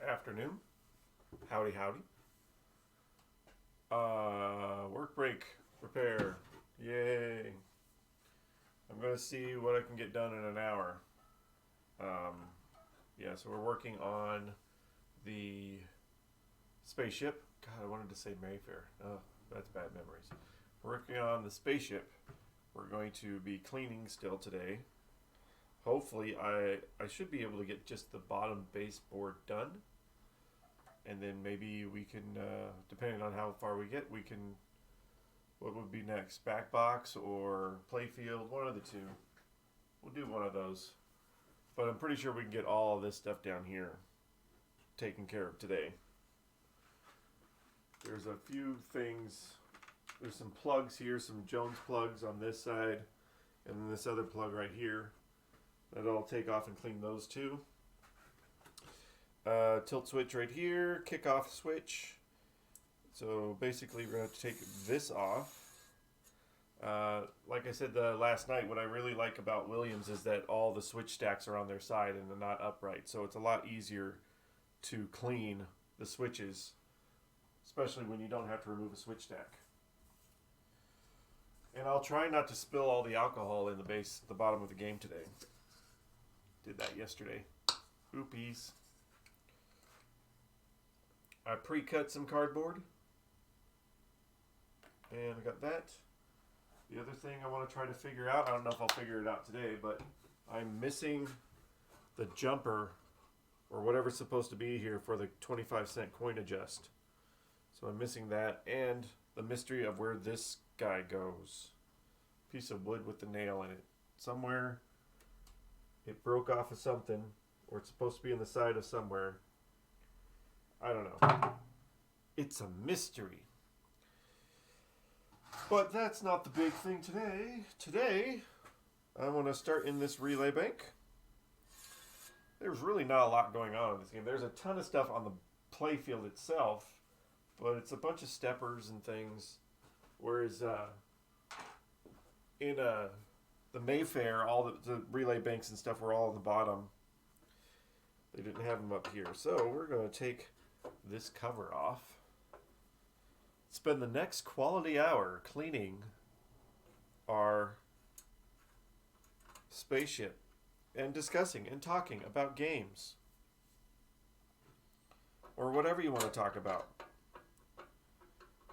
Afternoon. Howdy, howdy. Work break. Repair. Yay. I'm going to see what I can get done in an hour. Yeah, so we're working on the spaceship. God, I wanted to say Mayfair. Oh, that's bad memories. We're working on the spaceship. We're going to be cleaning still today. Hopefully, I should be able to get just the bottom baseboard done. And then maybe we can, depending on how far we get, we can, what would be next? Back box or playfield? One of the two. We'll do one of those. But I'm pretty sure we can get all of this stuff down here taken care of today. There's a few things. There's some plugs here, some Jones plugs on this side, and then this other plug right here. That I'll take off and clean those too. Tilt switch right here, kick off switch. So basically we're going to take this off. Like I said last night, what I really like about Williams is that all the switch stacks are on their side and they're not upright. So it's a lot easier to clean the switches, especially when you don't have to remove a switch stack. And I'll try not to spill all the alcohol in the bottom of the game today. Did that yesterday. Oopies. I pre-cut some cardboard. And I got that. The other thing I want to try to figure out, I don't know if I'll figure it out today, but I'm missing the jumper or whatever's supposed to be here for the 25-cent coin adjust. So I'm missing that and the mystery of where this guy goes. Piece of wood with the nail in it. Somewhere it broke off of something, or it's supposed to be in the side of somewhere. I don't know. It's a mystery. But that's not the big thing today. Today, I want to start in this relay bank. There's really not a lot going on in this game. There's a ton of stuff on the playfield itself, but it's a bunch of steppers and things. Whereas in the Mayfair, all the relay banks and stuff were all on the bottom. They didn't have them up here. So we're going to take this cover off. Spend the next quality hour cleaning our spaceship and discussing and talking about games. Or whatever you want to talk about.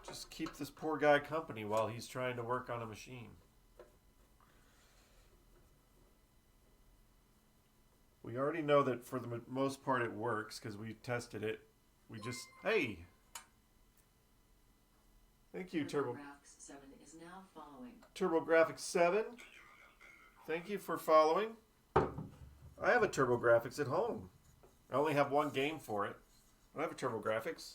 Just keep this poor guy company while he's trying to work on a machine. We already know that for the most part it works because we tested it. We just, hey! Thank you, TurboGrafx 7 is now following. TurboGrafx 7. Thank you for following. I have a TurboGrafx at home. I only have one game for it. I have a TurboGrafx.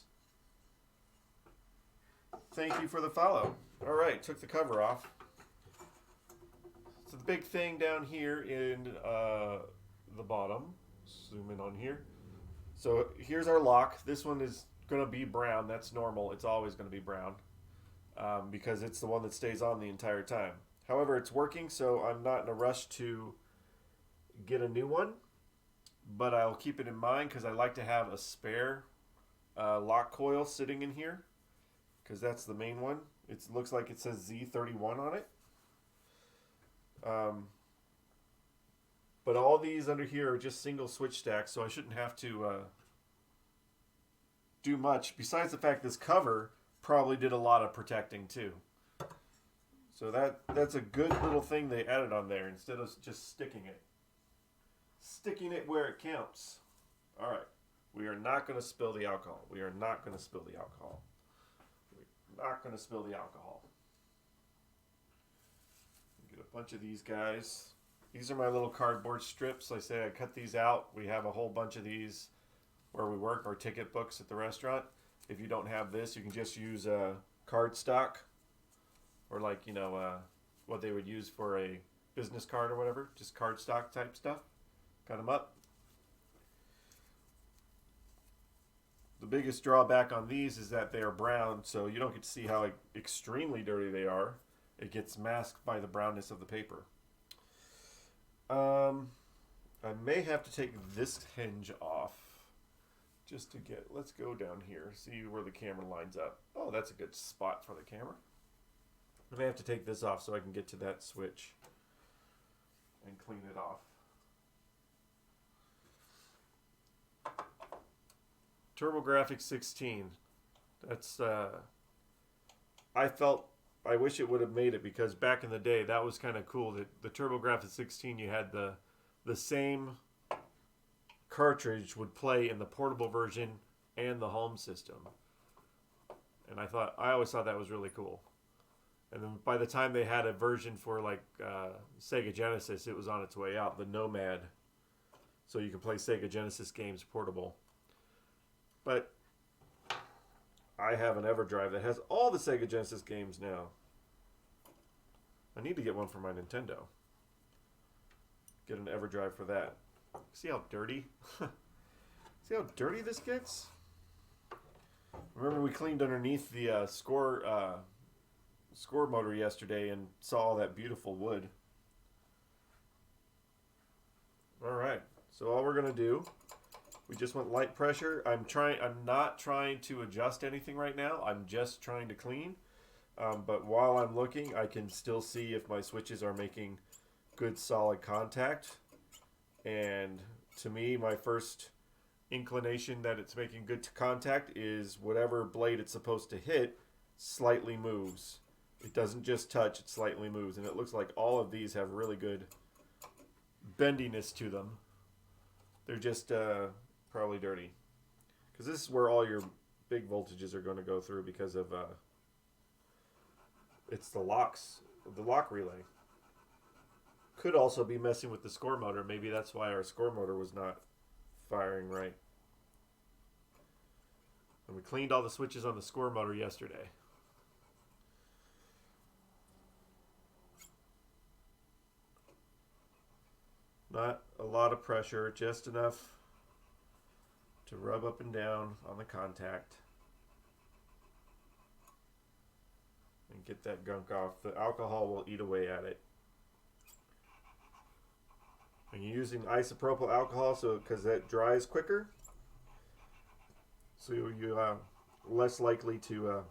Thank you for the follow. All right, took the cover off. So the big thing down here in the bottom. Zoom in on here. So here's our lock. This one is going to be brown. That's normal. It's always going to be brown because it's the one that stays on the entire time. However, it's working, so I'm not in a rush to get a new one. But I'll keep it in mind because I like to have a spare lock coil sitting in here because that's the main one. It looks like it says Z31 on it. But all these under here are just single switch stacks, so I shouldn't have to do much. Besides the fact this cover probably did a lot of protecting too. So that's a good little thing they added on there instead of just sticking it. Sticking it where it counts. All right. We are not going to spill the alcohol. We are not going to spill the alcohol. We're not going to spill the alcohol. Get a bunch of these guys. These are my little cardboard strips. Like I say, I cut these out. We have a whole bunch of these where we work, our ticket books at the restaurant. If you don't have this, you can just use cardstock or like, you know, what they would use for a business card or whatever. Just cardstock type stuff. Cut them up. The biggest drawback on these is that they are brown, so you don't get to see how extremely dirty they are. It gets masked by the brownness of the paper. I may have to take this hinge off just to get, let's go down here, see where the camera lines up. Oh, that's a good spot for the camera. I may have to take this off so I can get to that switch and clean it off. TurboGrafx 16. That's, I wish it would have made it, because back in the day, that was kind of cool. That the TurboGrafx 16, you had the same cartridge would play in the portable version and the home system. And I always thought that was really cool. And then by the time they had a version for like Sega Genesis, it was on its way out, the Nomad. So you can play Sega Genesis games portable. But I have an EverDrive that has all the Sega Genesis games now. I need to get one for my Nintendo. Get an EverDrive for that. See how dirty? See how dirty this gets? Remember we cleaned underneath the score motor yesterday and saw all that beautiful wood. Alright, so all we're going to do, we just went light pressure. I'm not trying to adjust anything right now. I'm just trying to clean. But while I'm looking, I can still see if my switches are making good solid contact. And to me, my first inclination that it's making good contact is whatever blade it's supposed to hit slightly moves. It doesn't just touch, it slightly moves. And it looks like all of these have really good bendiness to them. They're just probably dirty. Because this is where all your big voltages are going to go through, because of it's the lock relay. Could also be messing with the score motor. Maybe that's why our score motor was not firing right. And we cleaned all the switches on the score motor yesterday. Not a lot of pressure, just enough to rub up and down on the contact and get that gunk off. The alcohol will eat away at it. And you're using isopropyl alcohol, so because that dries quicker, so you're less likely to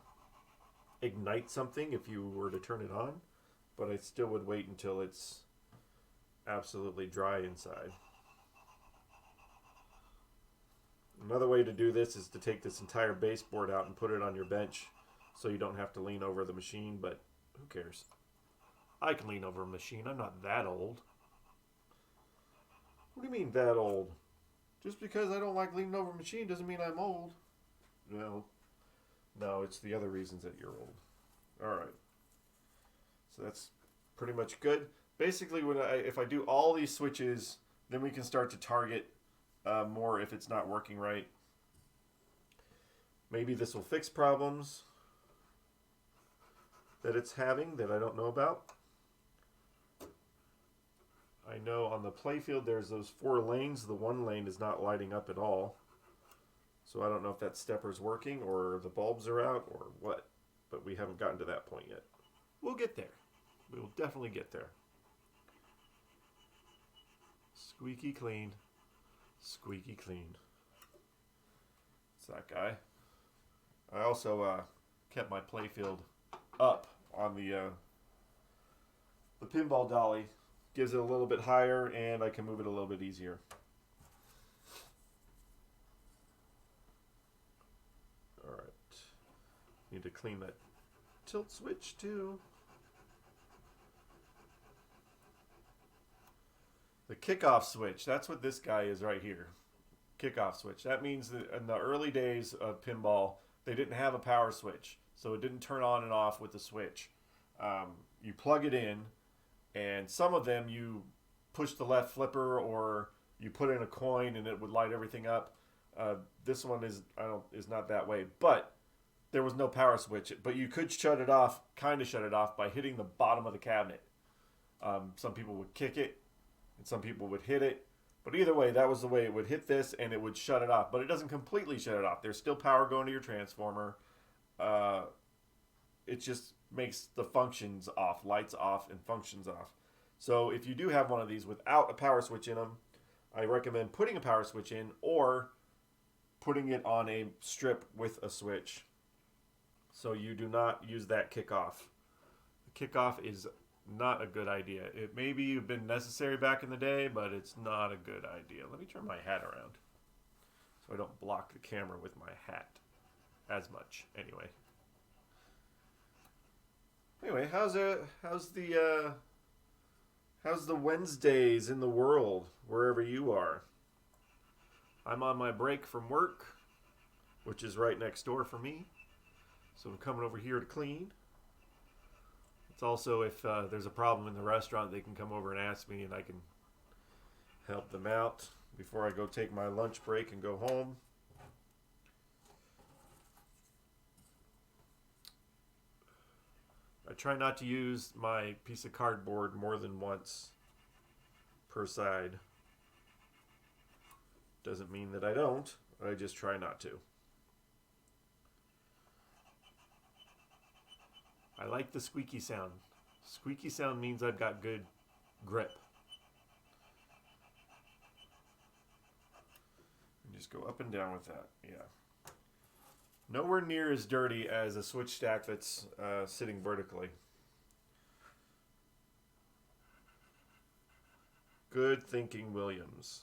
ignite something if you were to turn it on. But I still would wait until it's absolutely dry inside. Another way to do this is to take this entire baseboard out and put it on your bench so you don't have to lean over the machine, but who cares? I can lean over a machine. I'm not that old. What do you mean that old? Just because I don't like leaning over a machine doesn't mean I'm old. No, it's the other reasons that you're old. Alright. So that's pretty much good. Basically, if I do all these switches, then we can start to target more if it's not working right. Maybe this will fix problems that it's having that I don't know about. I know on the playfield there's those 4 lanes. The one lane is not lighting up at all. So I don't know if that stepper's working or the bulbs are out or what. But we haven't gotten to that point yet. We'll get there. We will definitely get there. Squeaky clean. Squeaky clean. It's that guy. I also kept my playfield up on the pinball dolly. Gives it a little bit higher, and I can move it a little bit easier. Alright. Need to clean that tilt switch too. The kickoff switch, that's what this guy is right here. Kickoff switch. That means that in the early days of pinball, they didn't have a power switch. So it didn't turn on and off with the switch. You plug it in, and some of them you push the left flipper or you put in a coin and it would light everything up. This one is not that way. But there was no power switch. But you could shut it off, kind of shut it off, by hitting the bottom of the cabinet. Some people would kick it. And some people would hit it. But either way, that was the way it would hit this, and it would shut it off. But it doesn't completely shut it off. There's still power going to your transformer. It just makes the functions off, lights off, and functions off. So if you do have one of these without a power switch in them, I recommend putting a power switch in or putting it on a strip with a switch. So you do not use that kickoff. The kickoff is not a good idea. It maybe have been necessary back in the day, but it's not a good idea. Let me turn my hat around so I don't block the camera with my hat as much. Anyway, how's the Wednesdays in the world wherever you are? I'm on my break from work, which is right next door for me. So I'm coming over here to clean. It's also if there's a problem in the restaurant, they can come over and ask me and I can help them out before I go take my lunch break and go home. I try not to use my piece of cardboard more than once per side. Doesn't mean that I don't, I just try not to. I like the squeaky sound. Squeaky sound means I've got good grip. And just go up and down with that, yeah. Nowhere near as dirty as a switch stack that's sitting vertically. Good thinking, Williams.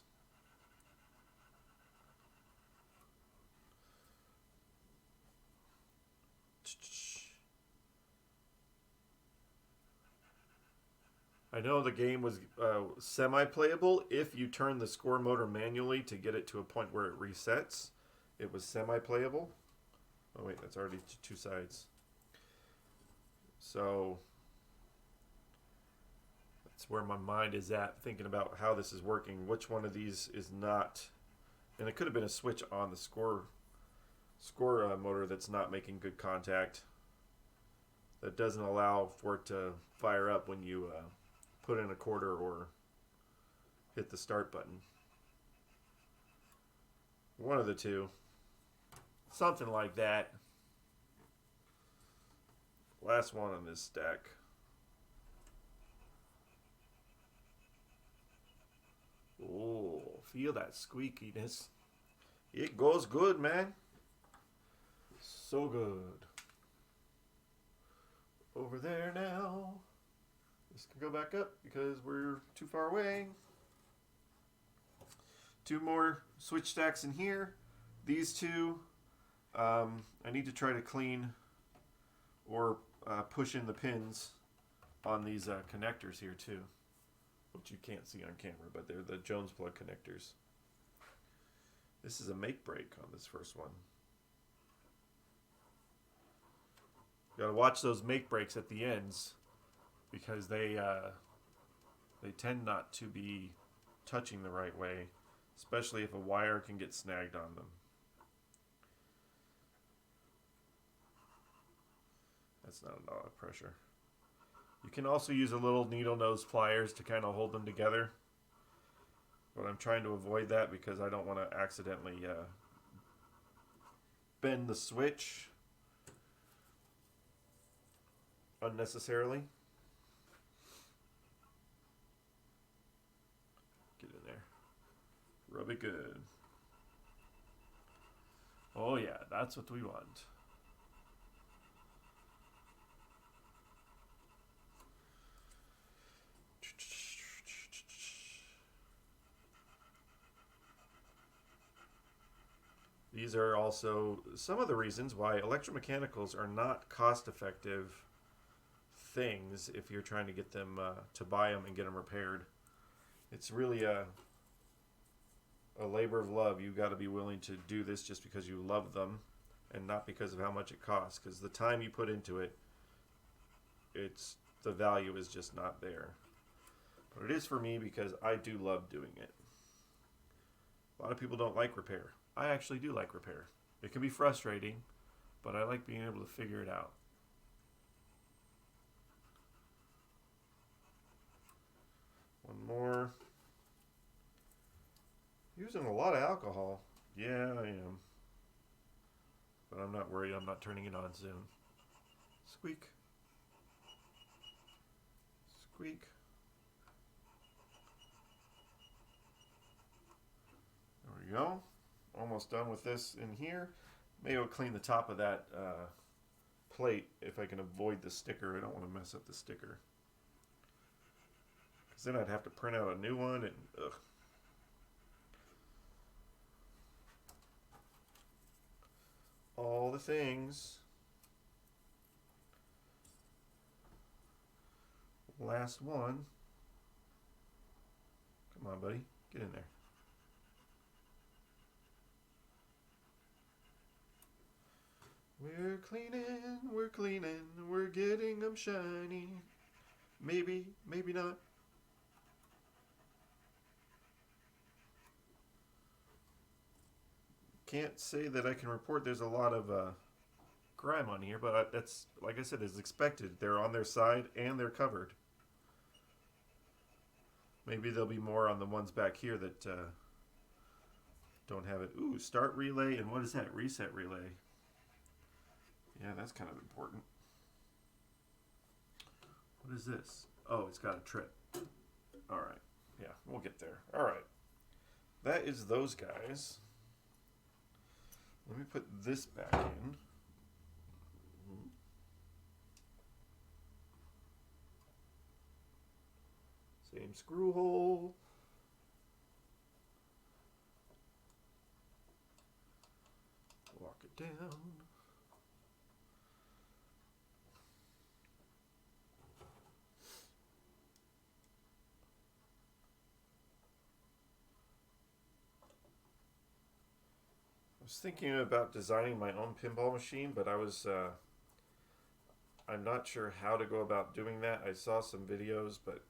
I know the game was semi-playable if you turn the score motor manually to get it to a point where it resets. It was semi-playable. Oh wait, that's already two sides. So that's where my mind is at, thinking about how this is working. Which one of these is not? And it could have been a switch on the score motor that's not making good contact. That doesn't allow for it to fire up when you put in a quarter or hit the start button. One of the two. Something like that. Last one on this stack. Oh, feel that squeakiness. It goes good, man. So good. Over there now. This can go back up because we're too far away. Two more switch stacks in here. These two, I need to try to clean or push in the pins on these connectors here too, which you can't see on camera, but they're the Jones plug connectors. This is a make break on this first one. You gotta watch those make breaks at the ends because they tend not to be touching the right way, especially if a wire can get snagged on them. That's not a lot of pressure. You can also use a little needle nose pliers to kind of hold them together, but I'm trying to avoid that because I don't want to accidentally bend the switch unnecessarily. Get in there. Rub it good. Oh yeah, that's what we want. These are also some of the reasons why electromechanicals are not cost-effective things if you're trying to get them to buy them and get them repaired. It's really a labor of love. You've got to be willing to do this just because you love them and not because of how much it costs, because the time you put into it, the value is just not there. But it is for me because I do love doing it. A lot of people don't like repair. I actually do like repair. It can be frustrating, but I like being able to figure it out. One more. Using a lot of alcohol. Yeah, I am. But I'm not worried. I'm not turning it on soon. Squeak. Squeak. almost done with this in here. Maybe I'll clean the top of that plate if I can avoid the sticker. I don't want to mess up the sticker. Because then I'd have to print out a new one and ugh. All the things. Last one. Come on, buddy. Get in there. We're cleaning, we're getting them shiny. Maybe, maybe not. Can't say that I can report there's a lot of grime on here, but that's, like I said, is expected. They're on their side and they're covered. Maybe there'll be more on the ones back here that don't have it. Ooh, start relay, and what is that? Reset relay. Yeah, that's kind of important. What is this? Oh, it's got a trip. All right. Yeah, we'll get there. All right. That is those guys. Let me put this back in. Same screw hole. Lock it down. I was thinking about designing my own pinball machine, but I'm not sure how to go about doing that. I saw some videos, but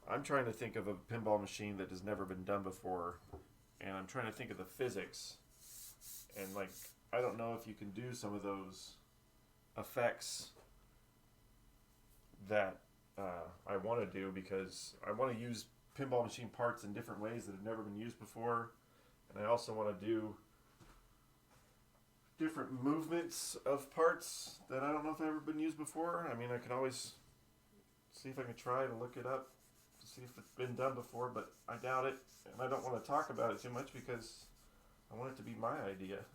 I'm trying to think of a pinball machine that has never been done before, and I'm trying to think of the physics, and like, I don't know if you can do some of those effects that I want to do, because I want to use pinball machine parts in different ways that have never been used before, and I also want to do different movements of parts that I don't know if have ever been used before. I mean, I can always see if I can try to look it up to see if it's been done before, but I doubt it, and I don't want to talk about it too much because I want it to be my idea.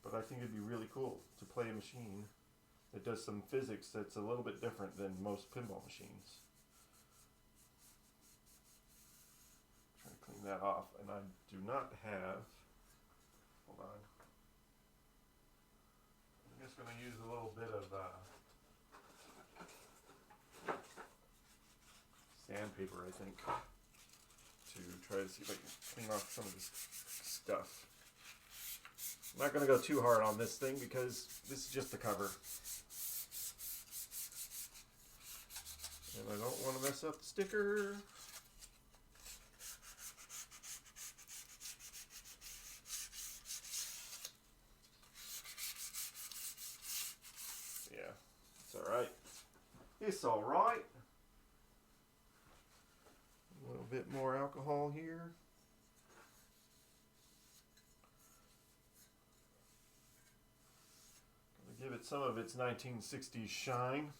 But I think it'd be really cool to play a machine that does some physics that's a little bit different than most pinball machines. Try to clean that off, and I do not have. Hold on. I'm just going to use a little bit of sandpaper, I think, to try to see if I can clean off some of this stuff. I'm not going to go too hard on this thing because this is just the cover. And I don't want to mess up the sticker. Yeah, it's alright. It's alright. A little bit more alcohol here. Give it some of its 1960s shine.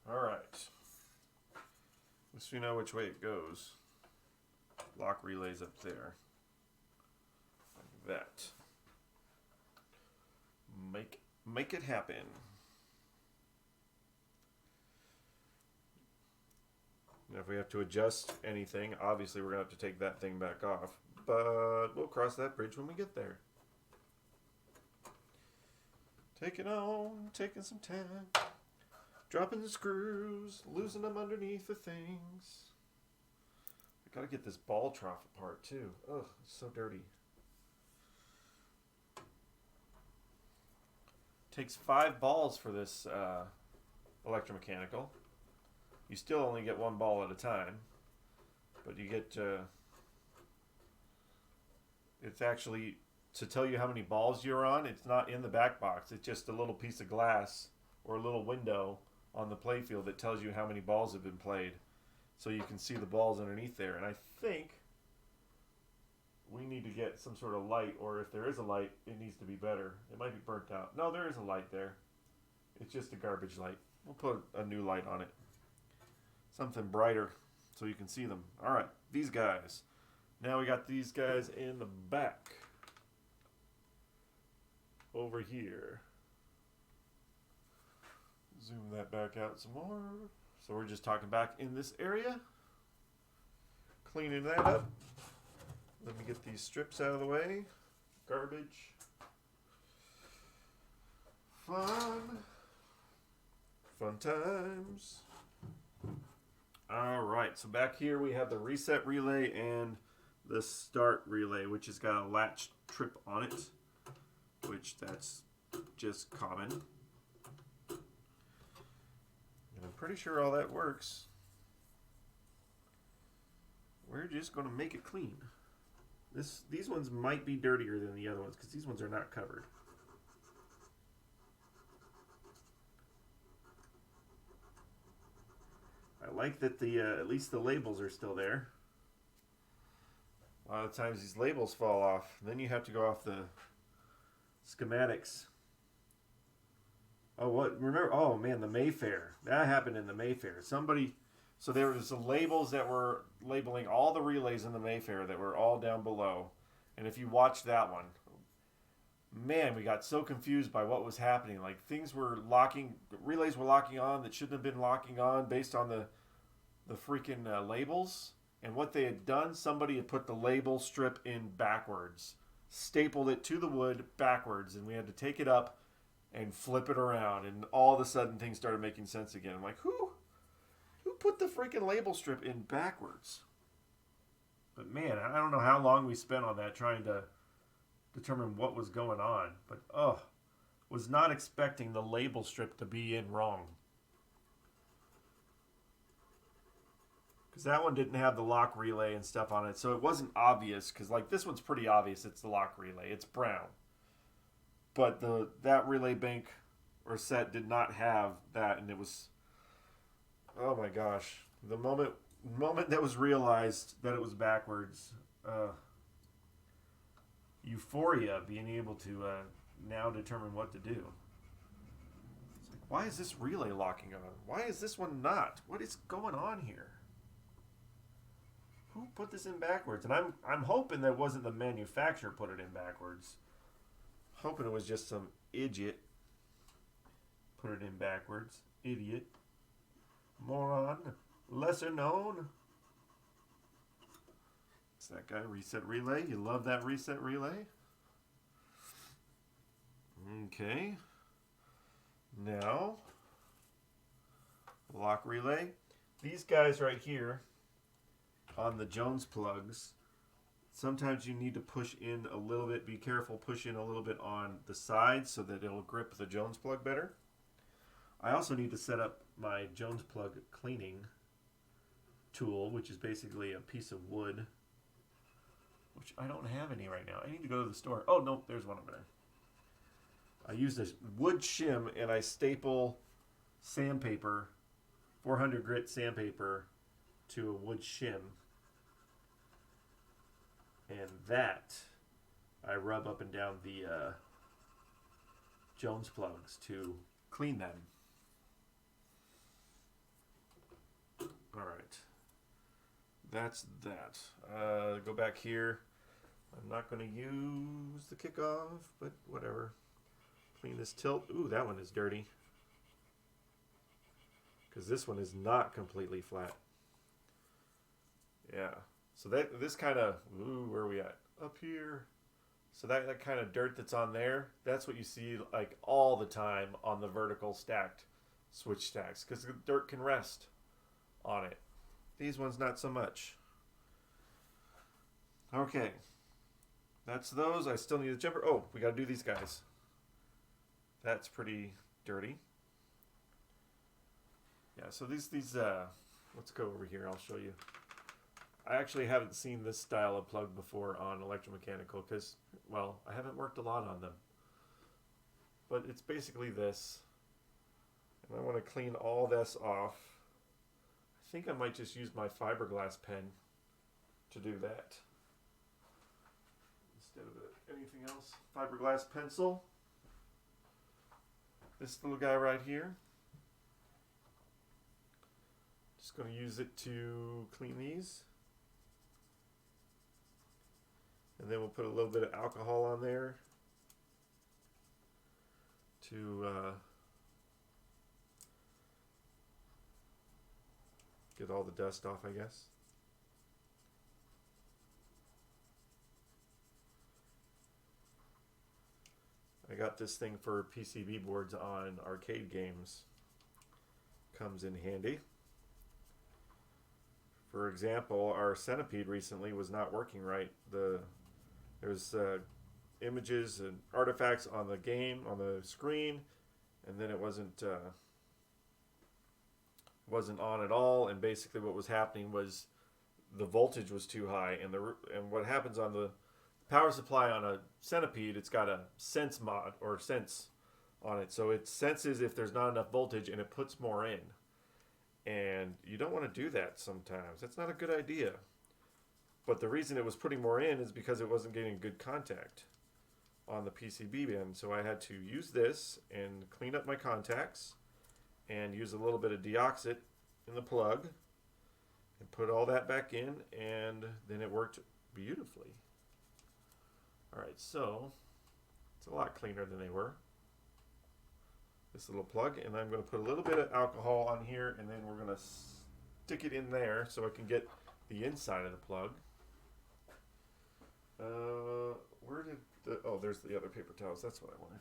Alright. At least we know which way it goes. Lock relays up there. Like that. Make it happen. Now if we have to adjust anything, obviously we're going to have to take that thing back off. But we'll cross that bridge when we get there. Taking on, taking some time. Dropping the screws, losing them underneath the things. I gotta get this ball trough apart too. Ugh, it's so dirty. Takes 5 balls for this electromechanical. You still only get 1 ball at a time, but you get it's actually to tell you how many balls you're on. It's not in the back box. It's just a little piece of glass or a little window on the playfield that tells you how many balls have been played, so you can see the balls underneath there. And I think we need to get some sort of light, or if there is a light, it needs to be better. It might be burnt out. No, there is a light there. It's just a garbage light. We'll put a new light on it. Something brighter. so you can see them. All right, these guys. Now we got these guys in the back. Over here. Zoom that back out some more. So we're just talking back in this area. Cleaning that up. Let me get these strips out of the way. Garbage. Fun. Fun times. Alright, so back here we have the reset relay and the start relay, which has got a latch trip on it, which that's just common. And I'm pretty sure all that works. We're just going to make it clean. These ones might be dirtier than the other ones because these ones are not covered. I like that at least the labels are still there. A lot of times these labels fall off. Then you have to go off the schematics. Oh, what? Remember? Oh, man, the Mayfair. That happened in the Mayfair. So there was the labels that were labeling all the relays in the Mayfair that were all down below. And if you watch that one, man, we got so confused by what was happening. Like relays were locking on that shouldn't have been locking on based on the freaking labels. And what they had done, somebody had put the label strip in backwards, stapled it to the wood backwards, and we had to take it up and flip it around. And all of a sudden, things started making sense again. I'm like, who put the freaking label strip in backwards? But man, I don't know how long we spent on that trying to determine what was going on. But was not expecting the label strip to be in wrong. Because that one didn't have the lock relay and stuff on it, so it wasn't obvious. Because like this one's pretty obvious, it's the lock relay. It's brown. But that relay bank or set did not have that, and it was, oh my gosh, the moment that was realized that it was backwards, euphoria, being able to now determine what to do. It's like, why is this relay locking on? Why is this one not? What is going on here? Who put this in backwards? And I'm hoping that wasn't the manufacturer put it in backwards. Hoping it was just some idiot put it in backwards. Idiot. Moron. Lesser known. It's that guy, reset relay. You love that reset relay? Okay. Now, lock relay. These guys right here on the Jones plugs, sometimes you need to push in a little bit. Be careful, push in a little bit on the sides so that it'll grip the Jones plug better. I also need to set up my Jones plug cleaning tool, which is basically a piece of wood, which I don't have any right now. I need to go to the store. Oh, no, there's one over there. I use this wood shim, and I staple sandpaper, 400 grit sandpaper, to a wood shim. And that I rub up and down the Jones plugs to clean them. All right. That's that. Go back here. I'm not going to use the kickoff, but whatever. Clean this tilt. Ooh, that one is dirty. Because this one is not completely flat. Yeah. So this kind of, where are we at? Up here. So that kind of dirt that's on there, that's what you see like all the time on the vertical stacked switch stacks. Because the dirt can rest on it. These ones not so much. Okay. That's those. I still need a jumper. Oh, we got to do these guys. That's pretty dirty. Yeah, so these let's go over here. I'll show you. I actually haven't seen this style of plug before on electromechanical because, well, I haven't worked a lot on them. But it's basically this. And I want to clean all this off. I think I might just use my fiberglass pen to do that. Instead of anything else. Fiberglass pencil. This little guy right here. Just Just going to use it to clean these. And then we'll put a little bit of alcohol on there to get all the dust off, I guess. I got this thing for PCB boards on arcade games. Comes in handy. For example, our Centipede recently was not working right. There's images and artifacts on the game, on the screen, and then it wasn't on at all. And basically, what was happening was the voltage was too high, and what happens on the power supply on a Centipede, it's got a sense mod or sense on it, so it senses if there's not enough voltage and it puts more in. And you don't want to do that sometimes. That's not a good idea. But the reason it was putting more in is because it wasn't getting good contact on the PCB bin. So I had to use this and clean up my contacts and use a little bit of deoxit in the plug and put all that back in, and then it worked beautifully. Alright, so it's a lot cleaner than they were. This little plug, and I'm going to put a little bit of alcohol on here, and then we're going to stick it in there so I can get the inside of the plug. Where did oh, there's the other paper towels. That's what I wanted.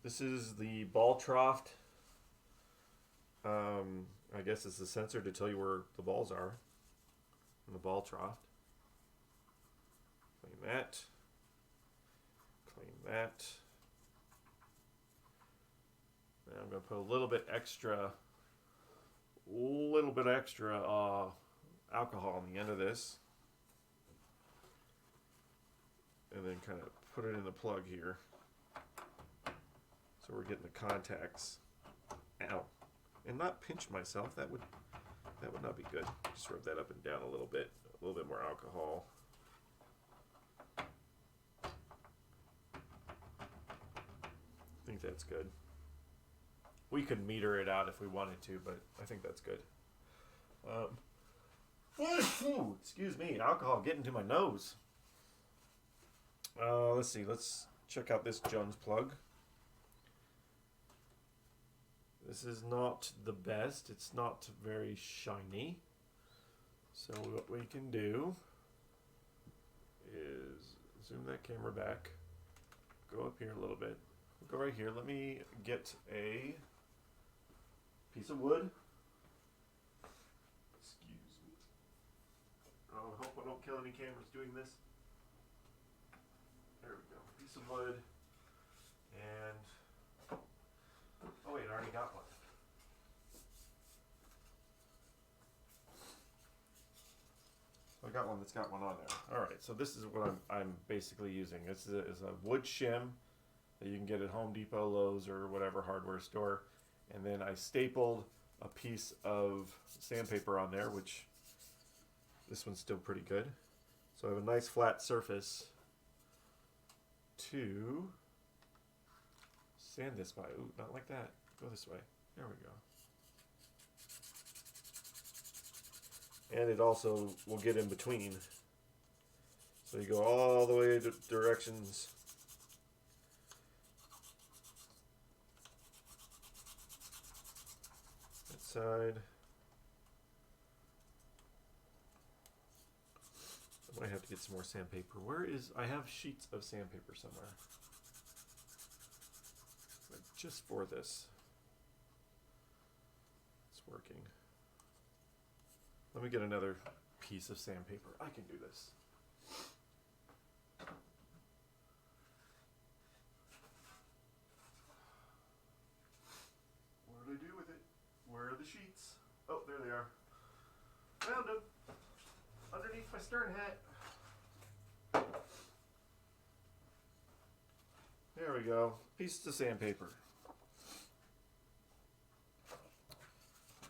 This is the ball trough. I guess it's the sensor to tell you where the balls are in the ball trough. Clean that. Clean that. Now I'm going to put a little bit extra alcohol on the end of this. And then kind of put it in the plug here. So we're getting the contacts out. And not pinch myself. That would not be good. Just rub that up and down a little bit more alcohol. I think that's good. We could meter it out if we wanted to, but I think that's good. Excuse me, alcohol getting to my nose. Let's see. Let's check out this Jones plug. This is not the best. It's not very shiny. So what we can do is zoom that camera back. Go up here a little bit. Go right here. Let me get a piece of wood. Excuse me. Oh, I hope I don't kill any cameras doing this. There we go. Piece of wood. And oh wait, I already got one. I got one that's got one on there. All right, so this is what I'm basically using. This is a wood shim that you can get at Home Depot, Lowe's, or whatever hardware store. And then I stapled a piece of sandpaper on there, which this one's still pretty good. So I have a nice flat surface to sand this by. Ooh, not like that. Go this way. There we go. And it also will get in between. So you go all the way to directions. That side. I might have to get some more sandpaper. I have sheets of sandpaper somewhere. But just for this. It's working. Let me get another piece of sandpaper. I can do this. What did I do with it? Where are the sheets? Oh, there they are. Found them. Underneath my stern hat. There we go. Pieces of sandpaper.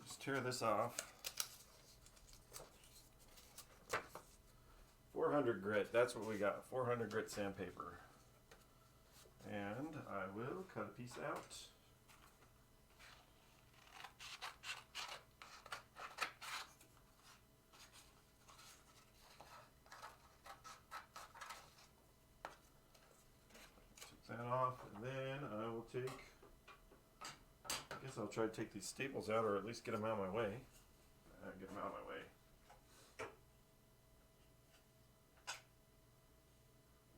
Just tear this off. 400 grit, that's what we got. 400 grit sandpaper. And I will cut a piece out. Take that off, and then I will take, I guess I'll try to take these staples out, or at least get them out of my way. Get them out of my way.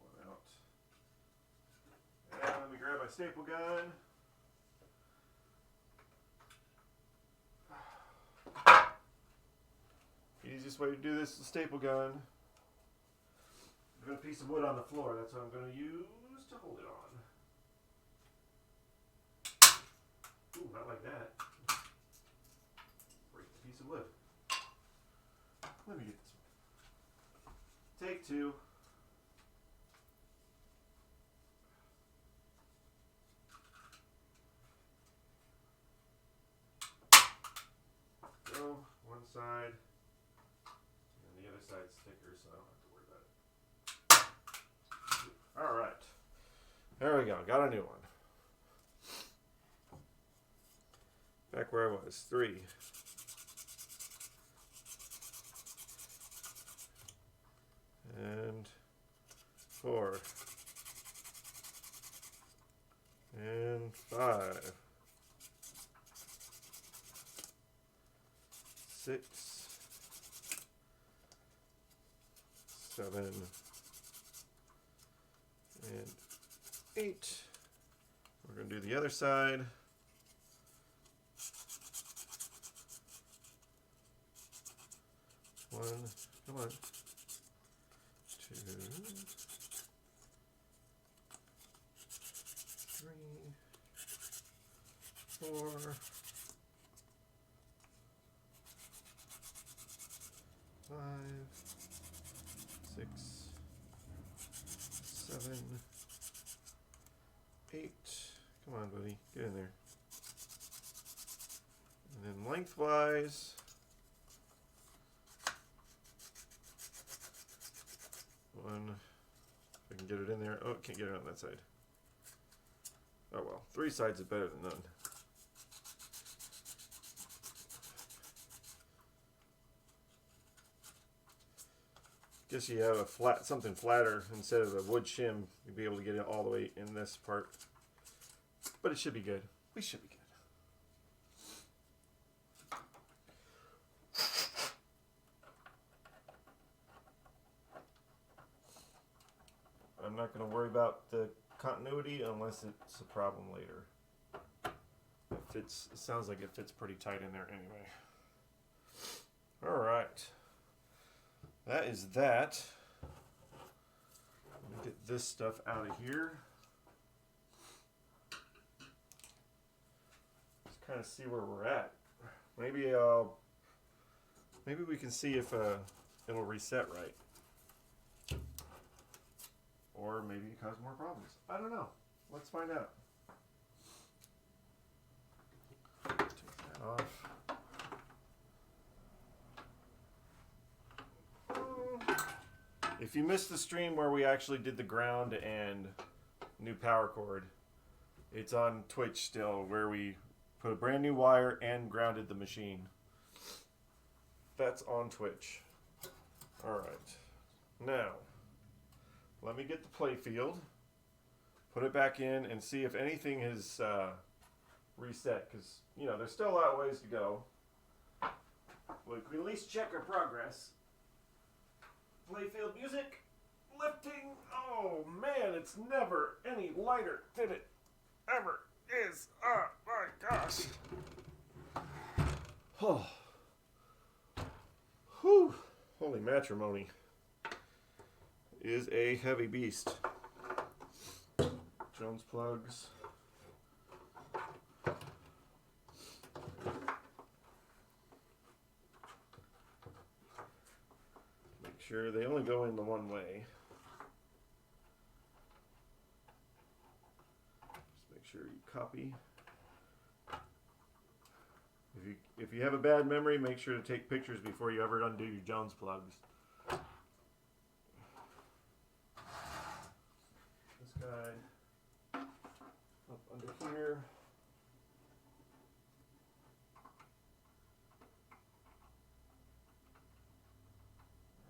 One out. And let me grab my staple gun. Easiest way to do this is a staple gun. I've got a piece of wood on the floor. That's what I'm going to use to hold it on. Ooh, not like that. Break the piece of wood. Let me get this one. Take two. Go one side. And the other side's thicker, so I don't have to worry about it. All right. There we go. Got a new one. Back where I was. 3. And 4. And 5. 6. 7. And 8. We're going to do the other side. 1, come on. 2, 3, 4, 5, 6, 7, 8. Come on, buddy. Get in there. And then lengthwise. 1. If I can get it in there. Oh, can't get it on that side. Oh well. 3 sides is better than none. Guess you have a flat, something flatter instead of a wood shim. You'll be able to get it all the way in this part. But it should be good. We should be good. I'm not going to worry about the continuity unless it's a problem later. It fits. It sounds like it fits pretty tight in there anyway. All right. That is that. Let me get this stuff out of here. Just kind of see where we're at. Maybe we can see if it'll reset right. Or maybe it causes more problems. I don't know. Let's find out. Take that off. If you missed the stream where we actually did the ground and new power cord, it's on Twitch still, where we put a brand new wire and grounded the machine. That's on Twitch. Alright. Now, let me get the play field, put it back in, and see if anything has reset, because, you know, there's still a lot of ways to go. We can at least check our progress. Playfield music, lifting. Oh man, it's never any lighter than it ever is. Oh my gosh. Oh. Whew. Holy matrimony is a heavy beast. Jones plugs. Sure, they only go in the one way. Just make sure you copy. If you have a bad memory, make sure to take pictures before you ever undo your Jones plugs. This guy. under here.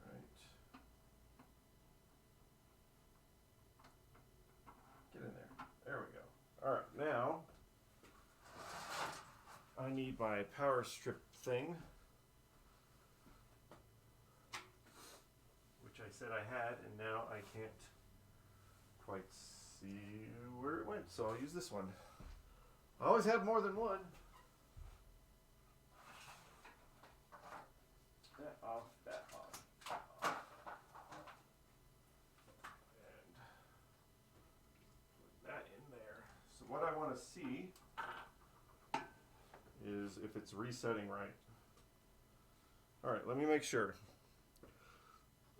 Right. Get in there. There we go. All right, now I need my power strip thing, which I said I had, and now I can't quite see where it went, so I'll use this one. I always have more than one. That off, that off, that off. And put that in there. So what I want to see is if it's resetting right. All right, let me make sure.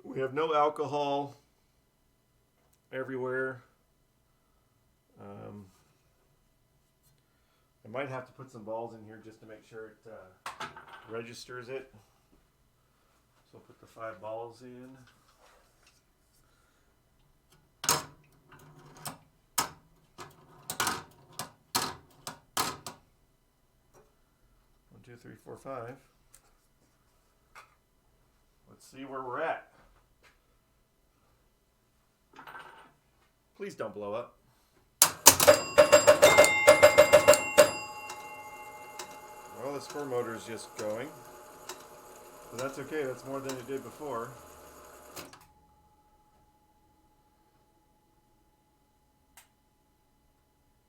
We have no alcohol everywhere. I might have to put some balls in here just to make sure it registers it. So I'll put the 5 balls in. One, two, three, four, 5. Let's see where we're at. Please don't blow up. Well, the spur motor is just going. But that's okay, that's more than it did before.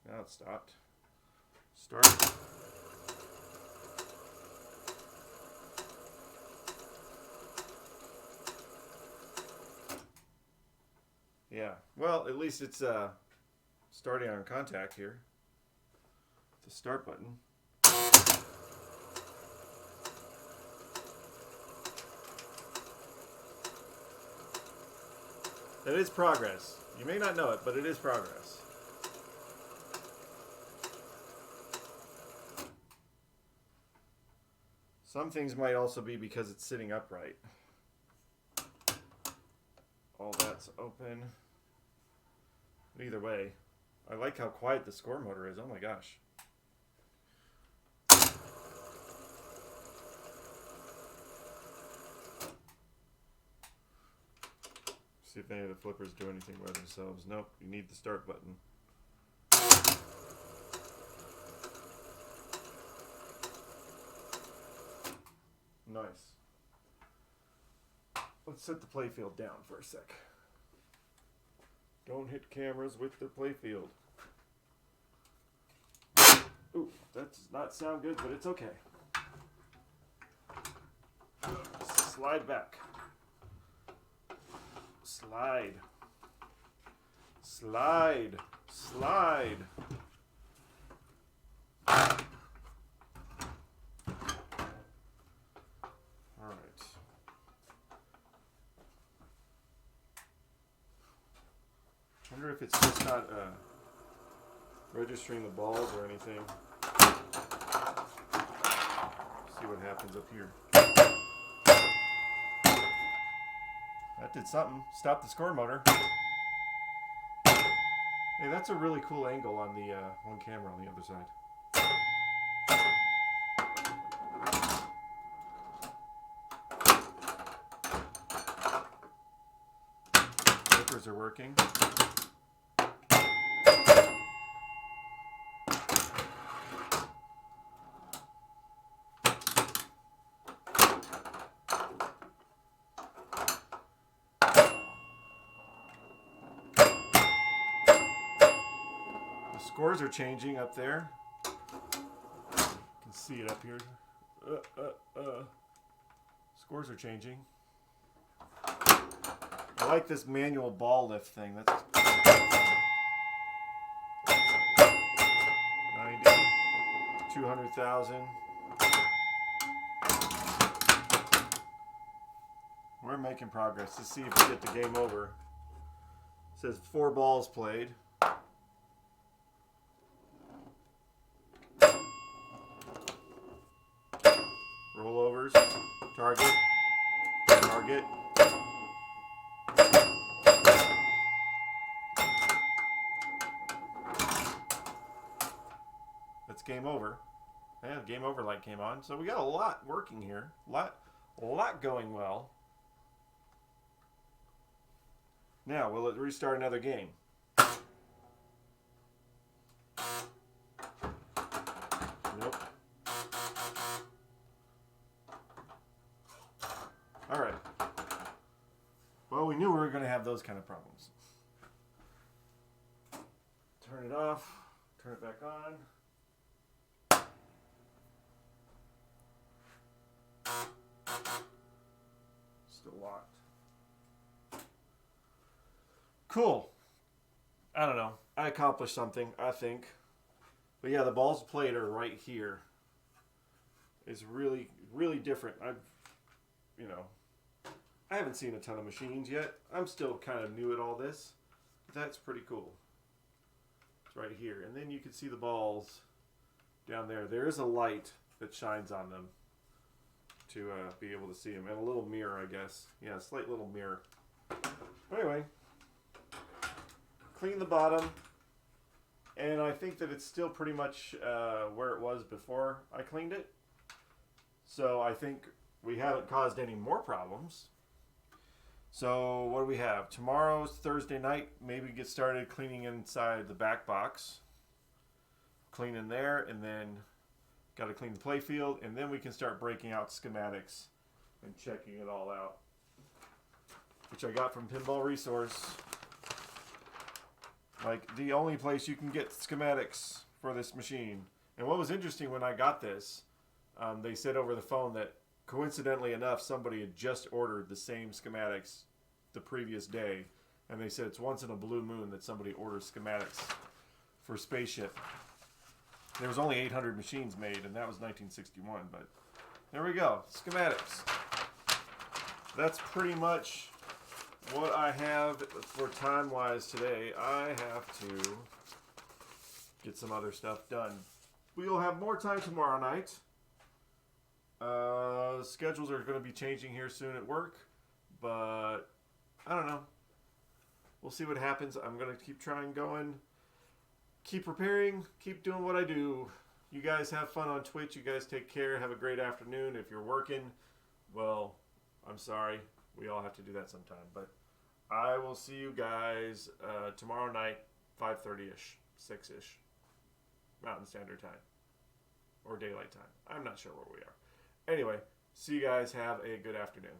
Now it stopped. Start. Yeah, well, at least it's starting on contact here. The start button. That is progress. You may not know it, but it is progress. Some things might also be because it's sitting upright. All that's open. Either way, I like how quiet the score motor is. Oh my gosh. See if any of the flippers do anything by themselves. Nope, you need the start button. Nice. Let's set the playfield down for a sec. Don't hit cameras with the playfield. Ooh, that does not sound good, but it's okay. Slide back. Slide. Slide. Slide. All right. I wonder if it's just not registering the balls or anything. See what happens up here. That did something. Stop the score motor. Hey, that's a really cool angle on the one camera on the other side. Flippers are working. Scores are changing up there. You can see it up here. Scores are changing. I like this manual ball lift thing. That's 90, 200,000. We're making progress. Let's see if we get the game over. It says 4 balls played. Rollovers, target, target. game over. Yeah, game over light came on. So we got a lot working here. A lot going well. Now, will it restart another game? Nope. All right. Well, we knew we were going to have those kind of problems. Turn it off. Turn it back on. Still locked. Cool. I don't know. I accomplished something, I think. But yeah, the balls played are right here. It's really, really different. I haven't seen a ton of machines yet. I'm still kind of new at all this. That's pretty cool. It's right here. And then you can see the balls down there. There is a light that shines on them to be able to see them. And a little mirror, I guess. Yeah, a slight little mirror. But anyway, clean the bottom. And I think that it's still pretty much where it was before I cleaned it. So I think we haven't caused any more problems. So what do we have? Tomorrow's Thursday night. Maybe get started cleaning inside the back box. Clean in there, and then got to clean the play field, and then we can start breaking out schematics and checking it all out, which I got from Pinball Resource. Like the only place you can get schematics for this machine. And what was interesting when I got this, they said over the phone that coincidentally enough, somebody had just ordered the same schematics the previous day. And they said it's once in a blue moon that somebody orders schematics for Spaceship. There was only 800 machines made, and that was 1961. But there we go, schematics. That's pretty much what I have for time-wise today. I have to get some other stuff done. We will have more time tomorrow night. Schedules are going to be changing here soon at work, but I don't know. We'll see what happens. I'm going to keep trying going, keep preparing, keep doing what I do. You guys have fun on Twitch. You guys take care. Have a great afternoon. If you're working, well, I'm sorry. We all have to do that sometime, but I will see you guys tomorrow night, 5:30ish, 6ish, Mountain Standard Time, or Daylight Time. I'm not sure where we are. Anyway, see you guys. Have a good afternoon.